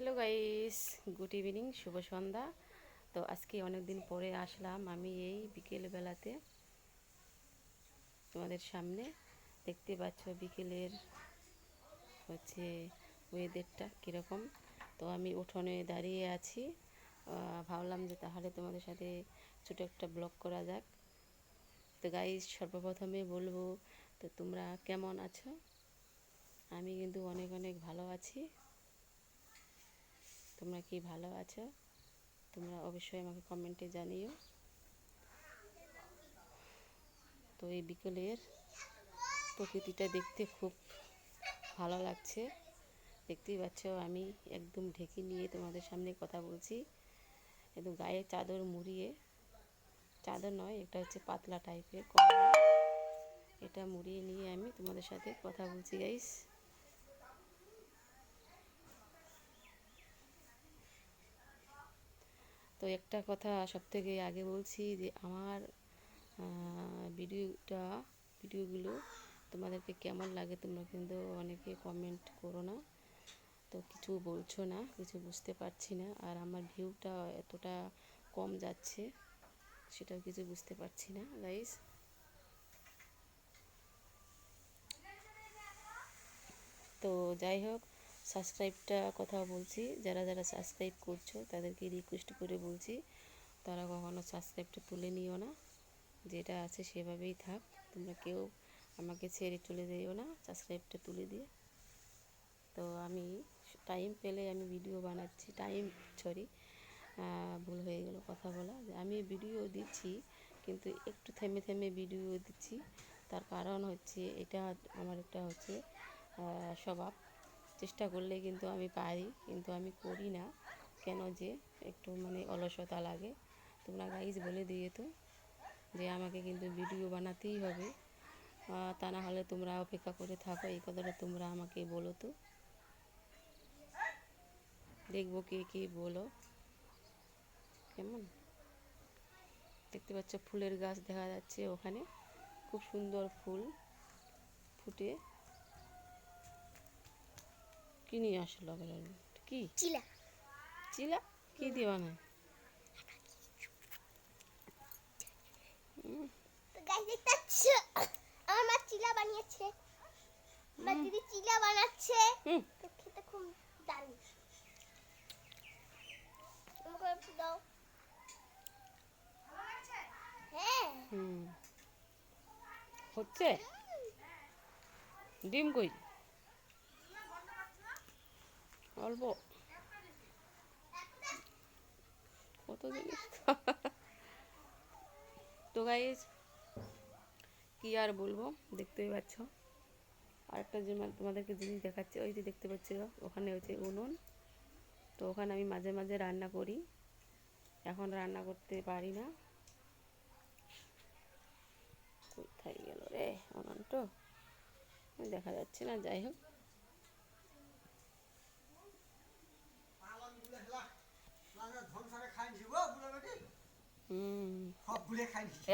Hello guys, good evening, শুভ সন্ধ্যা। তো আজকে অনেক দিন পরে আসলাম আমি এই বিকেলবেলাতে তোমাদের সামনে। দেখতে পাচ্ছ বিকেলের হচ্ছে ওয়েদারটা কীরকম। তো আমি উঠোনে দাঁড়িয়ে আছি, ভাবলাম যে তাহলে তোমাদের সাথে ছোটো একটা ব্লগ করা যাক। তো গাইস, সর্বপ্রথমে বলবো, তো তোমরা কেমন আছো? আমি কিন্তু অনেক অনেক ভালো আছি। তোমরা কি ভালো আছো? তোমরা অবশ্যই আমাকে কমেন্টে জানিও। তো এই বিকেলের প্রকৃতিটা দেখতে খুব ভালো লাগছে। দেখতেই পাচ্ছ আমি একদম ঢেকে নিয়ে তোমাদের সামনে কথা বলছি, একদম গায়ে চাদর মুড়িয়ে, চাদর নয়, এটা হচ্ছে পাতলা টাইপের কম্বল, এটা মুড়িয়ে নিয়ে আমি তোমাদের সাথে কথা বলছি গাইস। তো একটা কথা সবথেকে আগে বলছি যে আমার ভিডিওগুলো তোমাদেরকে কেমন লাগে তোমরা কিন্তু অনেকে কমেন্ট করো না, তো কিছু বলছো না, কিছু বুঝতে পারছি না। আর আমার ভিউটা এতটা কম যাচ্ছে সেটাও কিছু বুঝতে পারছি না গাইস। তো যাই হোক, সাবস্ক্রাইবটা কথা বলছি, যারা যারা সাবস্ক্রাইব করছো তাদেরকে রিকোয়েস্ট করে বলছি, তারা কখনো সাবস্ক্রাইবটা তুলে নিও না, যেটা আছে সেভাবেই থাক। তোমরা কেউ আমাকে ছেড়ে চলে যাইও না, সাবস্ক্রাইবটা তুলে দিয়ে। তো আমি টাইম পেলে আমি ভিডিও বানাচ্ছি, ভুল হয়ে গেল কথা বলা, যে আমি ভিডিও দিচ্ছি কিন্তু একটু থেমে থেমে ভিডিও দিচ্ছি। তার কারণ হচ্ছে এটা আমার একটা হচ্ছে স্বভাব, চেষ্টা করলে কিন্তু আমি পারি, কিন্তু আমি করি না কেন, যে একটু মানে অলসতা লাগে। তোমরা গাইজ বলে দিয়ে তো যে আমাকে কিন্তু ভিডিও বানাতেই হবে, তা না হলে তোমরা অপেক্ষা করে থাকো, এই কথাটা তোমরা আমাকে বলো তো, দেখবো কে কে বলো। কেমন দেখতে পাচ্ছ ফুলের গাছ দেখা যাচ্ছে, ওখানে খুব সুন্দর ফুল ফুটে। কি নিয়ে আসলো কি চিলা? চিলা কি দিয়ে বানায়? আমার মা চিলা বানিয়েছে, মা দিদি চিলা বানাচ্ছে, খেতে খুব দারুণ। আমাকে একটু দাও। হ্যাঁ হচ্ছে। ডিম কই? অল্প কত জিনিস। তো গাইস কি আর বলবো, দেখতেই পাচ্ছ। আরেকটা তোমাদেরকে জিনিস দেখাচ্ছে, ওই যে দেখতে পাচ্ছ ওখানে হচ্ছে উনুন। তো ওখানে আমি মাঝে মাঝে রান্না করি, এখন রান্না করতে পারি না। কোথায় গেল রে উনুনটা, দেখা যাচ্ছে না। যাই হোক,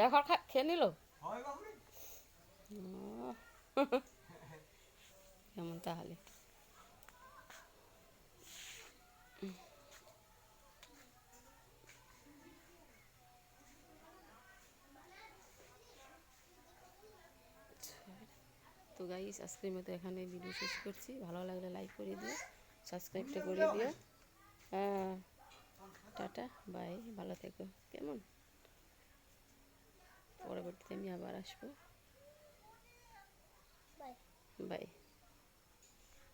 এখন খেয়ে নিল কেমন তাহলে। তো গাইস, আজকের মতো এখানে ভিডিও শেষ করছি। ভালো লাগলে লাইক করে দিও, সাবস্ক্রাইবটা করে দিও। হ্যাঁ, টাটা বাই, ভালো থেকো। কেমন, পরবর্তীতে আমি আবার আসবো। বাই।